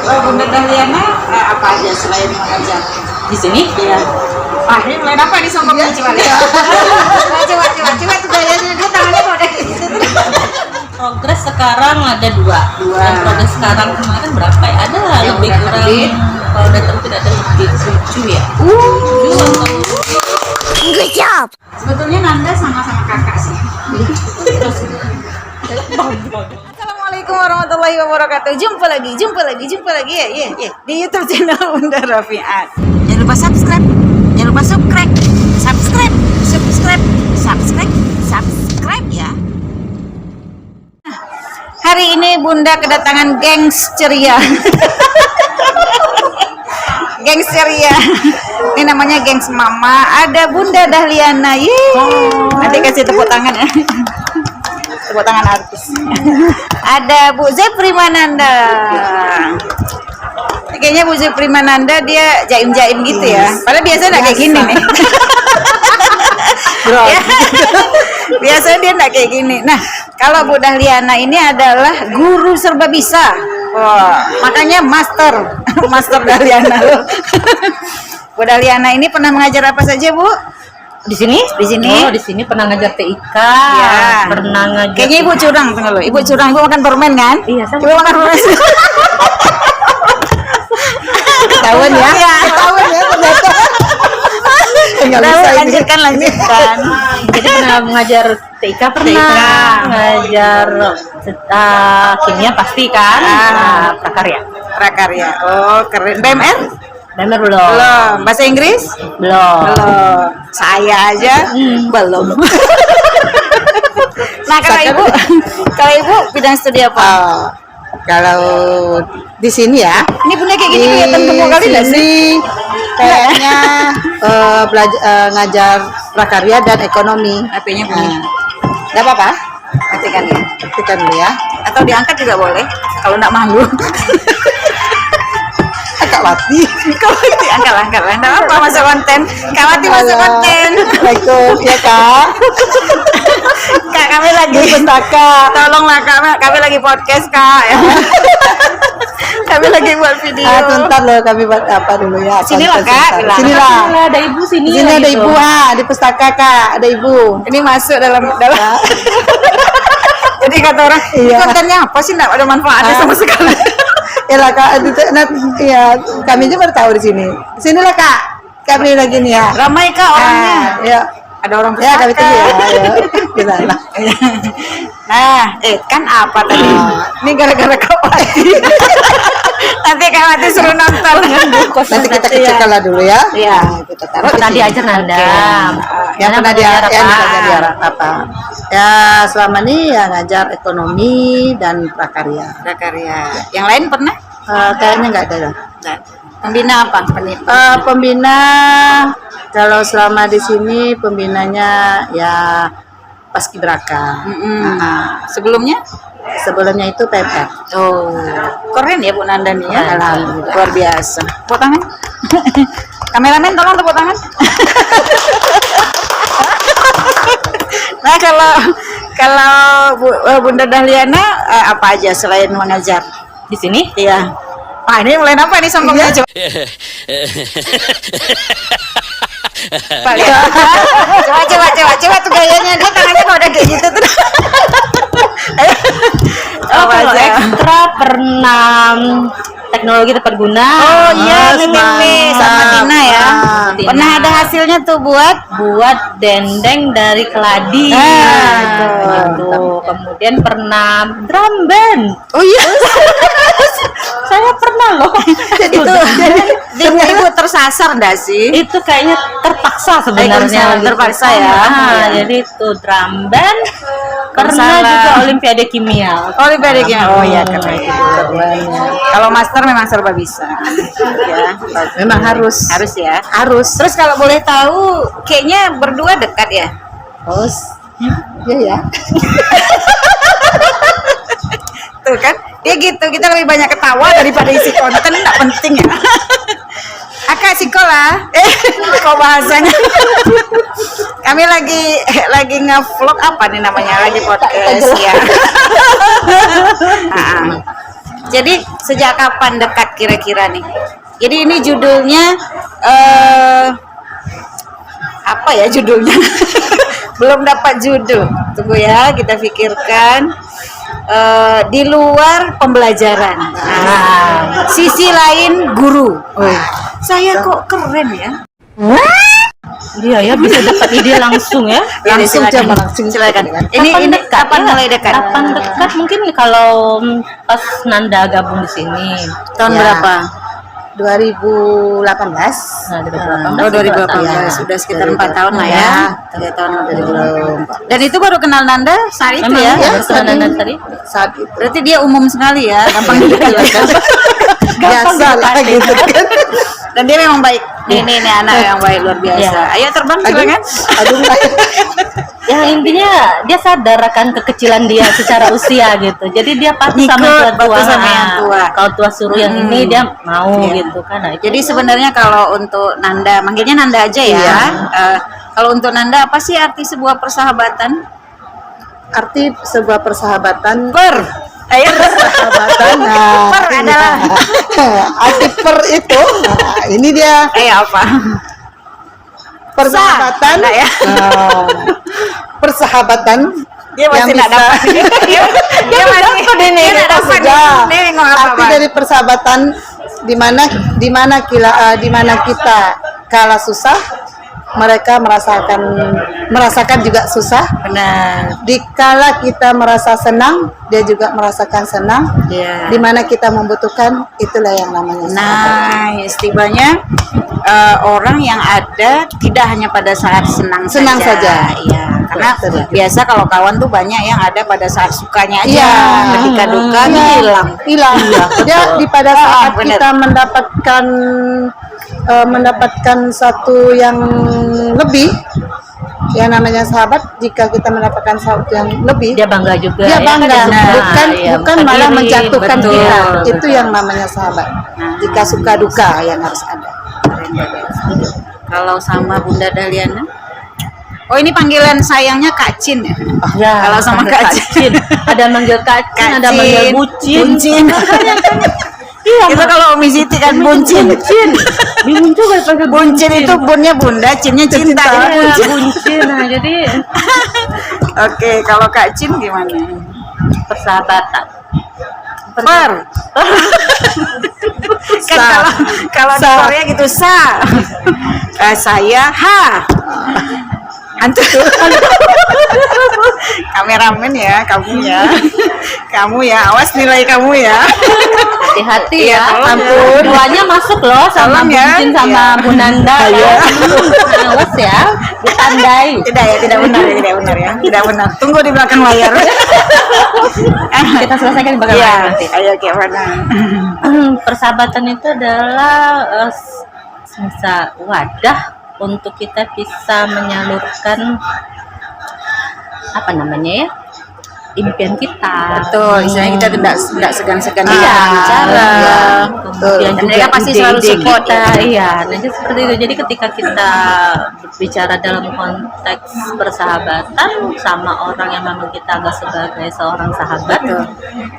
Bunda Dahliana apa aja selain mengajar Di sini? ya? Ah, ini mulai apa nih sombongnya coba lihat. Coba tuh gayanya dia tangannya mau kayak gitu. Progres sekarang ada dua. Dan progres sekarang kemarin berapa ya? Ada Yang lebih udah kurang. terbit. Kalau udah terbit ada lebih 7 ya. 7 Good job. Sebetulnya Nanda sama-sama kakak sih. Assalamualaikum warahmatullahi wabarakatuh. Jumpa lagi ya di YouTube channel Bunda Rafiat. Jangan lupa subscribe ya. Hari ini Bunda kedatangan gengs ceria. Gengs ceria. Ini namanya gengs mama. Ada Bunda Dahliana. Nanti kasih tepuk tangan ya. Tepuk tangan artis. Ada Bu Zeprimananda. Kayaknya Bu Zeprimananda dia jaim-jaim gitu ya. Padahal biasanya nggak kayak gini nih. Ya. Biasanya dia nggak kayak gini. Nah, kalau Bu Dahliana ini adalah guru serba bisa. Makanya master Dahliana. Bu Dahliana ini pernah mengajar apa saja, Bu? Di sini? Di sini. Oh, di sini pernah ngajar TIK. Ya. Pernah ngajar. Kayaknya Ibu curang, tunggu lo. Ibu curang, Ibu makan permen kan? Iya, sama. Ibu makan permen. Ketahuan ya. Iya, ketahuan ya ternyata. Nggak bisa ini. Lanjutkan. Jadi pernah mengajar TIK, pernah ngajar kimia pasti kan. Prakarya. Prakarya. Oh, keren. BMR? Bener belum? Belum. Bahasa Inggris? Belum. Belum. Saya aja belum. Nah, kalau Ibu bidang studi apa? Kalau di sini ya, Ini Bunda kayak gini kelihatan gemuk kali nggak sih? kayaknya belajar ngajar prakarya dan ekonomi. HP-nya bunyi. Nggak apa-apa, Matikan ya. ketikkan dulu ya. Atau diangkat juga boleh. Kalau nggak malu. Agak mati. Kalau diangkat lah. Nggak apa masuk konten. Kawati masuk konten. Assalamualaikum ya kak. Kak, kami lagi Pustaka. tolonglah kami lagi podcast Kak ya. Kami lagi buat video. Sebentar loh kami buat apa dulu ya. Sinilah, Kak, bilang. Sinilah. Ada ibu sini. Sini ada gitu. ibu di pustaka kak, ada ibu. Ini masuk dalam. Jadi kata orang, ini Iya. kontennya apa sih? Nggak ada manfaatnya sama sekali. Ya lah kak, ya kami juga baru tahu di sini. Sinilah kak, kami lagi nih ya. Ramai Kak orangnya. Ya, Ada orang ya kami pustaka. tunggu ya. Kita lah. Nah, kan apa tadi? Ini gara-gara Kawati. Nanti Kawati suruh nonton. Nanti kita kecilkan lah dulu ya. Iya. Nah, kita taruh Pernah di sini. diajar Nanda. Yang pernah dia Nanda yang apa? pernah diajar apa? Ya selama ini ya ngajar ekonomi dan prakarya. Prakarya. Yang lain pernah? Kayaknya nggak ada. Nggak. Pembina apa? Pembina kalau selama di sini pembinanya ya paskibraka. Sebelumnya? Sebelumnya itu PPR. Oh, keren ya Bu Nanda nih ya. Alhamdulillah. Luar biasa. Tepuk tangan. Kameramen tolong tepuk tangan. Nah, kalau Bunda Dahliana apa aja selain mengajar? Di sini? Iya. Wah, ini mulai apa nih sombongnya coba. Pak, lihat. Coba tuh gayanya dia tangannya mau udah kayak gitu tuh. Oh, kalau ekstra pernah teknologi tepat guna. Oh iya, ini sama Tina ya. Tina. Pernah ada hasilnya tuh buat dendeng dari keladi. Gitu. Kemudian pernah drum band. Oh iya. Saya pernah loh. Itu ibu tersasar enggak sih? Itu kayaknya terpaksa sebenarnya. Terpaksa ya. Jadi itu drum band. Pernah Salah. juga Olimpiade Kimia. Olimpiade Kimia. Oh iya, keren. Kalau master memang serba bisa. Ya, Memang harus. harus ya. Harus. Terus kalau boleh tahu, kayaknya berdua dekat ya? Harus. Ya ya. Tuh kan, dia gitu, kita lebih banyak ketawa daripada isi konten, nggak penting ya. Akak sekolah, kok bahasanya. Kami lagi nge-vlog apa nih namanya, lagi podcast ya. Jadi sejak kapan dekat kira-kira nih? Jadi ini judulnya apa ya judulnya? Belum dapat judul. Tunggu ya, kita pikirkan. Di luar pembelajaran. Sisi lain guru. Saya kok keren ya? Iya ya, bisa dapat ide langsung ya. Langsung silakan. coba langsung Silakan. Ini dekat, kapan ya? mulai dekat? Kapan dekat? Mungkin kalau pas Nanda gabung di sini. Tahun Ya. berapa? 2018. Nah, Oh, 2018. Ya. Sudah sekitar 4 tahun lah ya. 3 tahun. 2004. Dan itu baru kenal Nanda saat itu Memang ya? ya, baru Nanda tadi. Saat itu Berarti dia umum sekali ya, gampang dijelaskan. biasa lah gitu kan. Dan dia memang baik. Ini anak yang baik luar biasa. Ayo terbang silakan. Aduh, Ya intinya dia sadar akan kekecilan dia secara usia gitu. Jadi dia patuh sama Ikut, yang tua. patuh sama yang tua. Kalau tua suruh yang ini dia mau gitu kan. Nah, itu Jadi sebenarnya kalau untuk Nanda, manggilnya Nanda aja ya. Iya. Kalau untuk Nanda apa sih arti sebuah persahabatan? arti sebuah persahabatan Ayo. persahabatan Per adalah. arti per itu ini dia Apa? persahabatan Sa, ya. persahabatan Dia masih yang nggak bisa dapat. Dia masih dia nggak dapat. sudah Dia ngomong arti apa? dari persahabatan di mana kita kala susah mereka merasakan juga susah. Benar. Dikala kita merasa senang, dia juga merasakan senang. Iya. Di mana kita membutuhkan, itulah yang namanya sahabat. Nah, istilahnya orang yang ada tidak hanya pada saat senang saja. Iya, karena Betul. biasa kalau kawan tuh banyak yang ada pada saat sukanya aja. Iya. Ketika duka Iya. hilang. Hilang. Dia pada saat benar. kita mendapatkan satu yang lebih, yang namanya sahabat. Jika kita mendapatkan satu yang lebih, dia bangga juga. dia ya, bangga, kan, dia suka. bukan Iya, bukan buka malah diri, menjatuhkan betul, kita. betul. Itu yang namanya sahabat. Jika suka duka yang harus ada. Kalau sama Bunda Dahliana? Oh, ini panggilan sayangnya Kak Cin ya? Ya, Kalau sama Kak Cin. ada manggil kacin, ada manggil bucin. Buncin. Itu kalau Umi Siti kan buncin. Bingung juga pakai Buncin itu bunnya bunda, cinnya cinta. Ini buncin. bucin. Nah, jadi Oke, kalau Kak Cin gimana? persahabatan. Per. Kan kalau di Korea gitu saya antum kameramen ya, kamu ya awas nilai kamu ya. Hati-hati Iya, ya. tolong Ampun. ya. Duanya masuk loh sama Tolong ya. bucin sama Iya. Bu Nanda. Iya. Awas ya, ditandai. Tidak benar ya, tidak benar. Tunggu di belakang layar. Kita selesaikan di belakang Iya, layar nanti. ayo gimana? Persahabatan itu adalah semacam wadah untuk kita bisa menyalurkan apa namanya ya, impian kita. Betul, misalnya kita tidak segan-segan Iya, bicara. iya. Kemudian Dan juga mereka pasti selalu ide-ide support kita, ya. iya. Nah, jadi seperti itu. Jadi ketika kita berbicara dalam konteks persahabatan sama orang yang memang kita anggap sebagai seorang sahabat,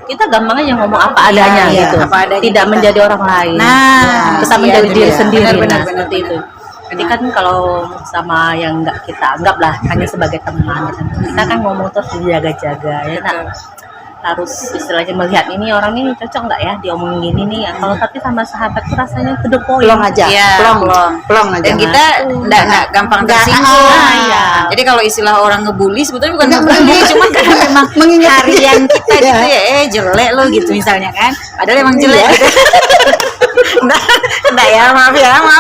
kita gampang aja ngomong apa adanya Iya, gitu. apa adanya Tidak kita. menjadi orang lain. Nah, tetap iya, menjadi itu diri dia. sendiri. Benar, Nah, seperti itu. Jadi kan kalau sama yang nggak kita anggap lah hanya sebagai teman, gitu. Kita kan ngomong terus dijaga-jaga ya. Nah, harus istilahnya melihat ini orang ini cocok nggak ya diomongin gini nih. Kalau tapi sama sahabat tuh rasanya to the point. Plong aja, Iya, plong aja. Dan kita enggak gampang tersinggung. iya. Jadi kalau istilah orang ngebully sebetulnya bukan ngebully, cuma karena memang Mengingat harian kita Iya. gitu ya, jelek lo gitu misalnya kan. Padahal emang jelek Iya. gitu. Enggak ya, maaf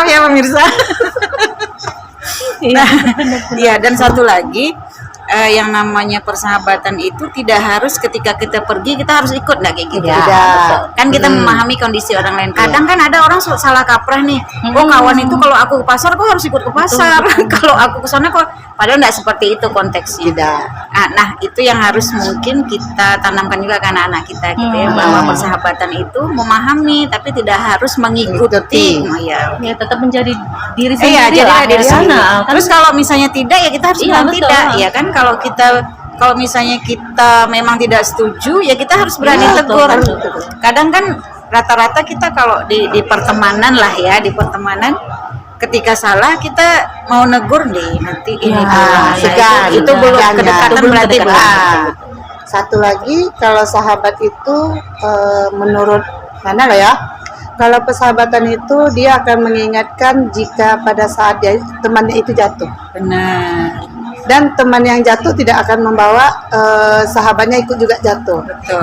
ya pemirsa. Nah, iya, dan satu lagi yang namanya persahabatan itu tidak harus ketika kita pergi kita harus ikut, enggak kayak gitu. Iya, betul. Kan kita memahami kondisi orang lain. Kadang kan ada orang salah kaprah nih. Oh, kawan itu kalau aku ke pasar kok harus ikut ke pasar. Kalau aku ke sana kok, padahal enggak seperti itu konteksnya. Tidak. Nah, itu yang harus mungkin kita tanamkan juga ke anak-anak kita gitu ya, bahwa persahabatan itu memahami tapi tidak harus mengikuti. Oh, ya. Ya tetap menjadi diri Iya, sendiri jadi lah. diri ya. sendiri. Nah, kan Terus kalau misalnya tidak ya kita harus Iya, bilang betul. tidak, ya kan kalau kita kalau misalnya kita memang tidak setuju, ya kita harus berani tegur. Kadang kan rata-rata kita kalau di pertemanan lah ya, di pertemanan ketika salah kita mau negur nih nanti ini segan. itu belum kedekatan berarti belum. Satu lagi, kalau sahabat itu menurut mana lah ya, kalau persahabatan itu dia akan mengingatkan jika pada saat temannya itu jatuh. Benar. Dan teman yang jatuh tidak akan membawa sahabatnya ikut juga jatuh. Betul,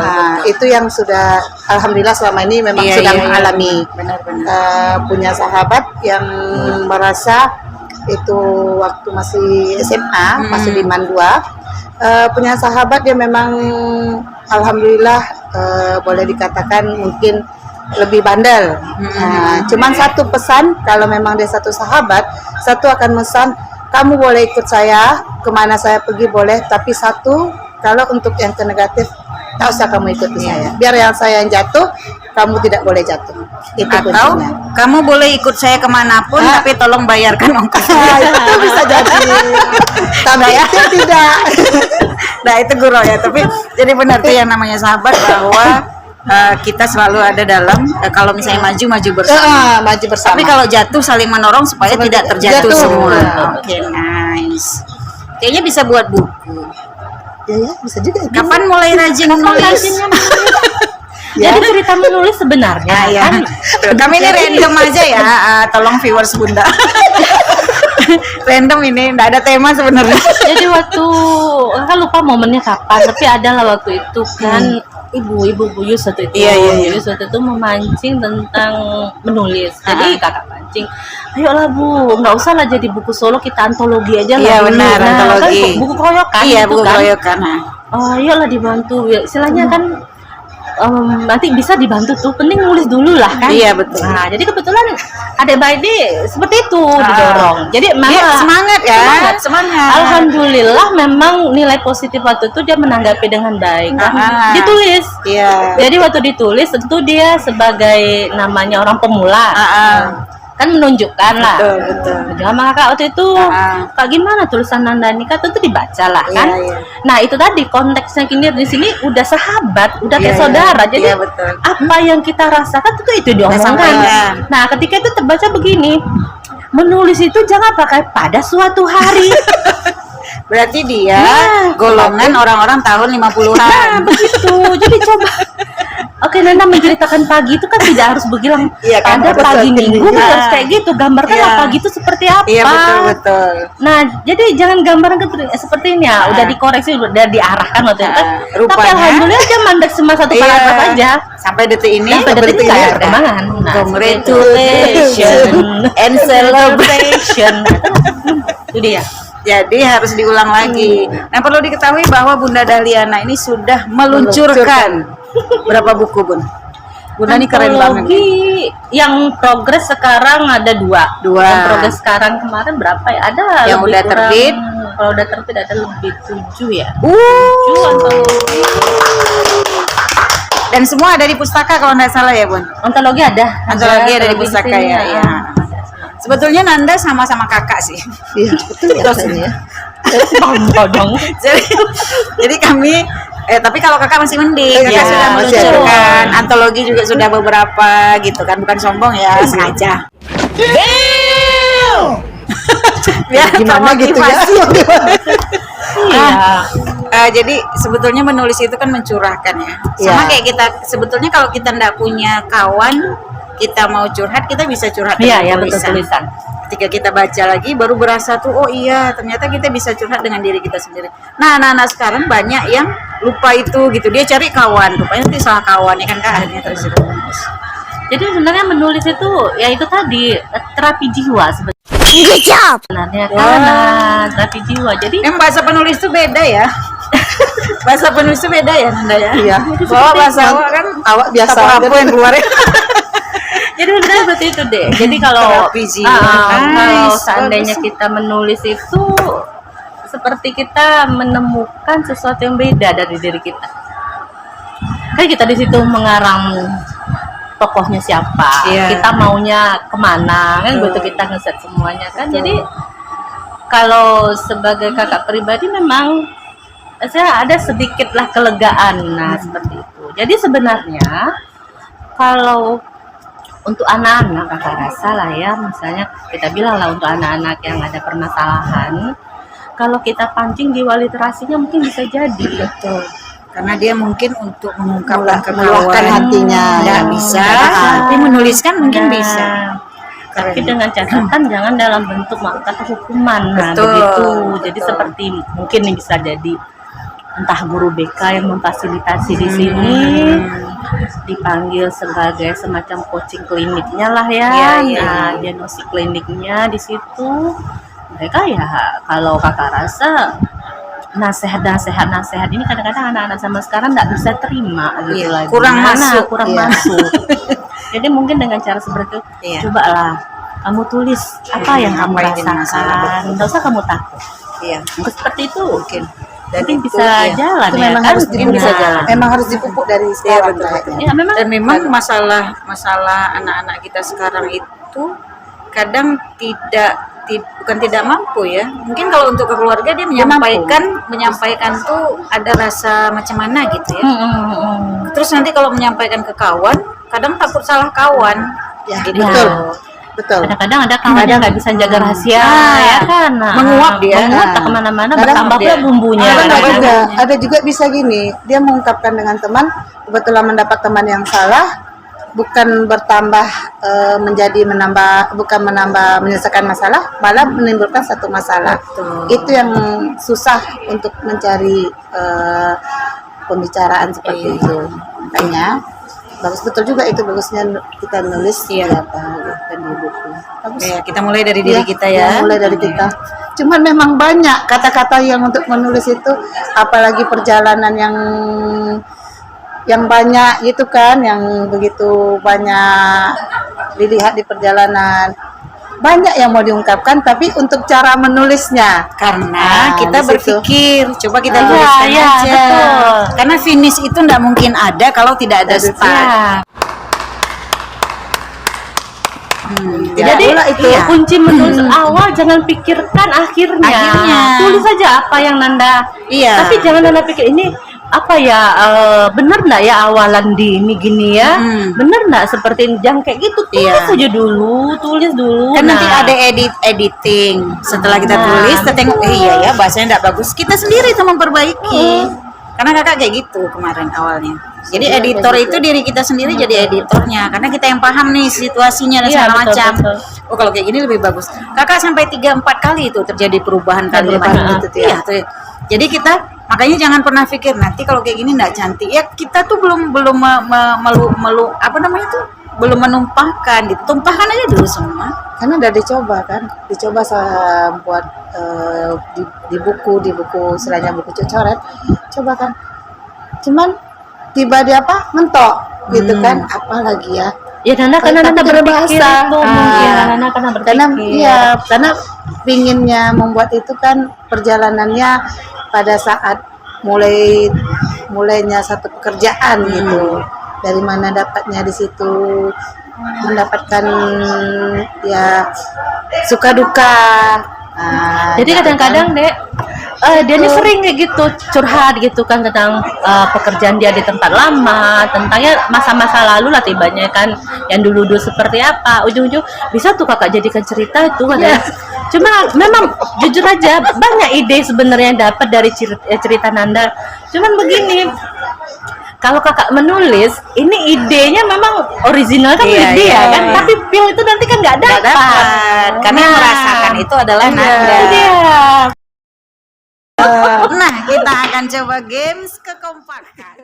Itu yang sudah, alhamdulillah selama ini memang sudah mengalami. Benar-benar. Punya sahabat yang merasa itu waktu masih SMA, masih di Mandua, punya sahabat dia memang alhamdulillah boleh dikatakan mungkin lebih bandel. Cuman satu pesan, kalau memang dia satu sahabat, satu akan pesan, kamu boleh ikut saya kemana saya pergi boleh, tapi satu, kalau untuk yang ke negatif tak usah kamu ikuti saya, biar yang saya yang jatuh, kamu tidak boleh jatuh. Itu Atau kuncinya. kamu boleh ikut saya kemanapun, tapi tolong bayarkan ongkos. Itu bisa jadi, tapi itu tidak. Nah itu guru ya, tapi jadi benar tuh yang namanya sahabat bahwa kita selalu ada dalam kalau misalnya maju bersama. Maju bersama. Tapi kalau jatuh saling menorong supaya tidak terjatuh jatuh. semua. Oke, nice. Kayaknya bisa buat buku. Ya, bisa juga. Kapan mulai rajin nulis? Jadi cerita menulis sebenarnya kan Kami ini random aja ya, tolong viewers Bunda. Random ini, nggak ada tema sebenarnya. jadi waktu kan lupa momennya kapan, tapi adalah waktu itu kan ibu Buyus waktu itu, Buyus waktu itu memancing tentang menulis. Jadi kakak pancing, ayolah Bu, nggak usah lah jadi buku solo, kita antologi aja lah. Iya benar, antologi. Kan buku keroyokan. Iya, gitu buku kan. keroyokan. Oh, ayolah dibantu. Ya, istilahnya kan nanti bisa dibantu tuh, penting nulis dulu lah kan. Iya betul. Nah jadi kebetulan adik Baidi seperti itu didorong, jadi malah semangat ya, semangat. Alhamdulillah memang nilai positif waktu itu dia menanggapi dengan baik kan. Ditulis. Iya. Jadi waktu ditulis tentu dia sebagai namanya orang pemula kan menunjukkan lah. Betul. Sama kakak waktu itu, kak gimana tulisan Nandani, kan tentu dibaca lah kan. Iya. Nah itu tadi konteksnya kini di sini udah sahabat, udah kayak saudara. Jadi betul. apa yang kita rasakan tentu itu diomongkan. Nah ketika itu terbaca begini, menulis itu jangan pakai pada suatu hari. Berarti dia golongan orang-orang tahun 50-an. Nah begitu. Jadi coba. Oke, Nanda menceritakan pagi itu kan tidak harus bilang kan, pada pagi minggu harus kayak gitu. Gambarkan pagi itu seperti apa. Iya betul. Nah, jadi jangan gambaran seperti ini ya. Udah dikoreksi, udah diarahkan waktu itu kan. Tapi alhamdulillah dia mandek cuma satu paragraf aja. Sampai detik ini. Sampai detik ini ada perkembangan. Nah, congratulations and celebration. Itu dia. Jadi harus diulang lagi. Nah perlu diketahui bahwa Bunda Dahliana ini sudah meluncurkan berapa buku Bun? Bunda ini keren banget. Yang progres sekarang ada dua. Yang progres sekarang kemarin berapa ya? Ada yang udah terbit. Kalau udah terbit ada lebih 7 ya. 7 antologi. Dan semua ada di pustaka kalau nggak salah ya Bun. Antologi ada. Antologi ada di pustaka ya. Sebetulnya Nanda sama-sama kakak sih. Iya, betul ya rasanya. Dong. Jadi kami tapi kalau kakak masih mending, kakak sudah meluncurkan antologi juga sudah beberapa gitu kan, bukan sombong ya, sengaja. Biar gimana gitu ya? Jadi sebetulnya menulis itu kan mencurahkan ya. Sama kayak kita sebetulnya kalau kita ndak punya kawan, kita mau curhat, kita bisa curhat dengan tulisan. Ketika kita baca lagi baru berasa tuh, oh iya ternyata kita bisa curhat dengan diri kita sendiri. Nah anak-anak sekarang banyak yang lupa itu gitu, dia cari kawan, rupanya nanti salah kawan ya kan Kak, akhirnya terus itu. Jadi sebenarnya menulis itu ya itu tadi terapi jiwa sebenarnya kan, terapi jiwa. Jadi bahasa penulis itu beda ya. Bahasa penulis itu beda ya Nanda ya. Iya. Bahwa bahasa awak kan awak biasa apa yang keluar. Jadi sebenarnya seperti itu deh. Jadi kalau seandainya kita menulis itu seperti kita menemukan sesuatu yang beda dari diri kita. Kan kita di situ mengarang tokohnya siapa, kita maunya kemana, kan begitu kita ngeset semuanya kan. Jadi kalau sebagai kakak pribadi memang saya ada sedikitlah kelegaan. Nah, seperti itu. Jadi sebenarnya kalau untuk anak-anak kakak rasa lah ya, misalnya kita bilang lah untuk anak-anak yang ada permasalahan, kalau kita pancing jiwa literasinya mungkin bisa jadi. Betul. Karena dia mungkin untuk mengungkapkan meluahkan hatinya nggak ya. bisa, tapi menuliskan mungkin Nah, bisa. tapi dengan catatan jangan dalam bentuk kata hukuman. Nah, Betul, begitu. Jadi betul. seperti mungkin ini bisa jadi entah guru BK yang memfasilitasi di sini, dipanggil sebagai semacam coaching kliniknya lah ya. Iya, iya, Nah, iya. diagnosi kliniknya di situ. Mereka ya kalau kakak rasa nasihat ini kadang-kadang anak-anak sama sekarang nggak bisa terima gitu Iya, lagi. kurang masuk. kurang Iya. masuk. Jadi mungkin dengan cara seperti itu, Iya. cobalah kamu tulis apa yang kamu apa yang jadi masalah, rasakan, nggak usah kamu takut. Iya, Seperti itu, mungkin. Dan mungkin itu, bisa iya. jalan Itu ya memang kan? harus mungkin bisa dipupuk. jalan. Memang harus dipupuk dari sekarang betul, kayaknya. Ya memang. Dan memang masalah anak-anak kita sekarang itu kadang bukan tidak mampu ya. Mungkin kalau untuk ke keluarga dia menyampaikan tuh ada rasa macam mana gitu ya. Terus nanti kalau menyampaikan ke kawan, kadang takut salah kawan. Ya, Gitu. betul. Betul. Kadang-kadang ada kawan yang nggak bisa jaga rahasia, ya kan? Nah, menguap dia. menguap Nah. kemana-mana, Kadang bertambah pula dia. bumbunya. Ada juga bisa gini, dia mengungkapkan dengan teman, kebetulan mendapat teman yang salah, bukan bertambah bukan menambah menyelesaikan masalah, malah menimbulkan satu masalah. Betul. Itu yang susah untuk mencari pembicaraan seperti Iya. itu. Makanya bagus, betul juga itu, bagusnya kita nulis Iya. dan di buku. Bagus. Ya, kita mulai dari diri Iya, kita ya. mulai dari kita. Cuman memang banyak kata-kata yang untuk menulis itu, apalagi perjalanan yang banyak gitu kan, yang begitu banyak dilihat di perjalanan. Banyak yang mau diungkapkan, tapi untuk cara menulisnya. Karena Nah, kita di situ. berpikir, coba kita Ah, tuliskan iya, aja. betul. Karena finish itu nggak mungkin ada kalau tidak ada Tidak ada start. Ya, Jadi pula itu. iya. kunci menulis awal, jangan pikirkan akhirnya. Akhirnya. Tulis saja apa yang Nanda. Iya. Tapi jangan Nanda pikir ini apa ya, bener nggak ya awalan di ini gini ya, bener nggak seperti ini, jangan kayak gitu, tulis Iya. aja dulu, tulis dulu. Kan nanti Nah, ada editing. Setelah kita Nah, tulis, kita tengok, iya ya bahasanya nggak bagus. Kita sendiri itu memperbaiki. Karena kakak kayak gitu kemarin awalnya. Jadi editor itu diri kita sendiri jadi editornya. Karena kita yang paham nih situasinya dan Iya, segala betul, macam. betul. Oh kalau kayak gini lebih bagus. Kakak sampai 3-4 kali itu terjadi perubahan kalimat. perubahan itu, Iya, tuh. Jadi kita makanya jangan pernah pikir nanti kalau kayak gini nggak cantik. Ya kita tuh belum apa namanya tuh, belum menumpahkan gitu. Tumpahkan aja dulu semua. Karena udah dicoba saya buat di buku istilahnya buku coret, coba kan, cuman tiba dia mentok gitu kan, apalagi ya. ya Nanda karena Tapi Nanda berpikir berbahasa. itu mungkin Nanda karena berpikir. Karena pinginnya membuat itu kan perjalanannya pada saat mulainya satu pekerjaan gitu. Dari mana dapatnya di situ, mendapatkan ya suka duka. Nah, Jadi gitu kadang-kadang kan. Dek, dia ini sering kayak gitu curhat gitu kan tentang pekerjaan dia di tempat lama, tentangnya masa-masa lalu lah tibanya kan, yang dulu-dulu seperti apa. Ujung-ujung bisa tuh kakak jadikan cerita itu katanya. Cuma memang jujur aja banyak ide sebenarnya yang dapat dari cerita Nanda. Cuman begini, kalau kakak menulis, ini idenya memang original kan, Iya, ide iya, ya kan, iya. tapi feel itu nanti kan nggak Nggak dapat. dapat. Karena yang merasakan itu adalah Nanda. Iya. Nah, kita akan coba games kekompakan.